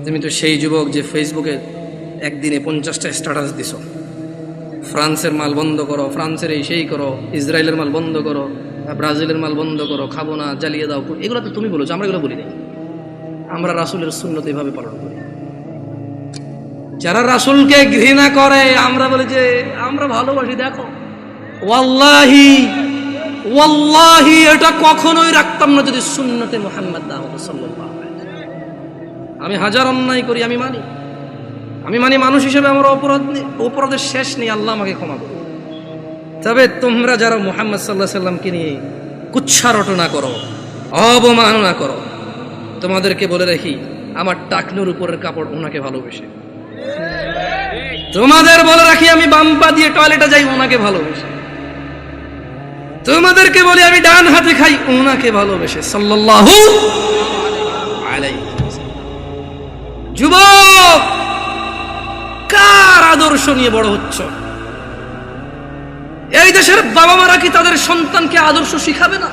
তুমি তো সেই যুবক যে ফেসবুকে একদিনে 50টা স্ট্যাটাস দিছ, ফ্রান্সের মাল বন্ধ করো, ফ্রান্সের এই সেই করো, ইসরায়েলের মাল বন্ধ করো, ব্রাজিলের মাল বন্ধ করো, খাবো না, জ্বালিয়ে দাও। এগুলো তো তুমি বলেছো, আমরা এগুলো বলি নাই। আমরা রাসূলের সুন্নত এভাবে পালন করি। যারা রাসূলকে ঘৃণা করে আমরা বলি যে আমরা ভালোবাসি। দেখো ওয়াল্লাহি ওয়াল্লাহি এটা কখনোই রাখতাম না যদি সুন্নতে মুহাম্মদ সাল্লাল্লাহু আলাইহি ওয়াসাল্লাম। আমি হাজার অন্যায় করি, আমি মানি মানুষ হিসেবে আমার অপরাধের শেষ নেই, আল্লাহ আমাকে ক্ষমা করুন। তবে তোমরা যারা মুহাম্মদ সাল্লাল্লাহু আলাইহি সাল্লামকে নিয়ে কুচ্ছা রটনা করো, অবমাননা করো, তোমাদেরকে বলে রাখি আমার টাকনুর উপরের কাপড় ওনাকে ভালোবেসে। তোমাদের বলে রাখি আমি বাম পা দিয়ে টয়লেটে যাই ওনাকে ভালোবেসে। তোমাদেরকে বলি আমি ডান হাতে খাই ওনাকে ভালোবেসে সাল্লাল্লাহু আলাইহি ওয়াসাল্লাম। যুবক, কার আদর্শ নিয়ে বড় হচ্ছ? এই দেশের বাবা মারা কি তাদের সন্তানকে আদর্শ শিখাবে না?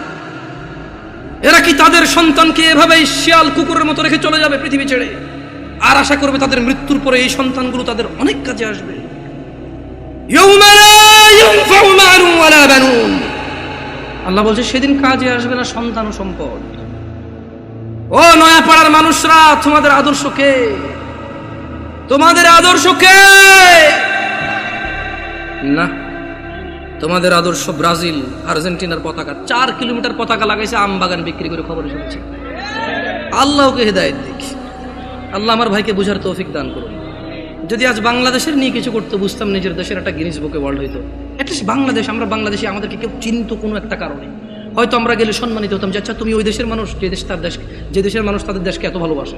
এরা কি তাদের সন্তানকে এভাবেই শিয়াল কুকুরের মতো রেখে চলে যাবে পৃথিবী ছেড়ে, আর আশা করবে তাদের মৃত্যুর পরে এই সন্তানগুলো তাদের অনেক কাজে আসবে? আল্লাহ বলছে সেদিন কাজে আসবে না সন্তান ও সম্পদ। ও নয়াপাড়ার মানুষরা, তোমাদের আদর্শ কে? তোমাদের আদর্শ কে? না, তোমাদের আদর্শ ব্রাজিল, আর্জেন্টিনার পতাকা। 4 কিলোমিটার পতাকা লাগাইছে আম বাগান বিক্রি করে, খবর শুনছি। আল্লাহকে হেদায়েত দিক। আল্লাহ আমার ভাইকে বুঝার তৌফিক দান করুন। যদি আজ বাংলাদেশের নিয়ে কিছু করতে বুঝতাম, নিজের দেশের একটা গিনিস বুকে ওয়ার্ল্ড হইতো। অ্যাটলিস্ট বাংলাদেশ, আমরা বাংলাদেশি, আমাদেরকে কেউ চিনতো কোনো একটা কারণে, হয়তো আমরা গেলে সম্মানিত হতাম যে আচ্ছা তুমি ওই দেশের মানুষ, যে দেশ তার দেশ, যে দেশের মানুষ তাদের দেশকে এত ভালোবাসে।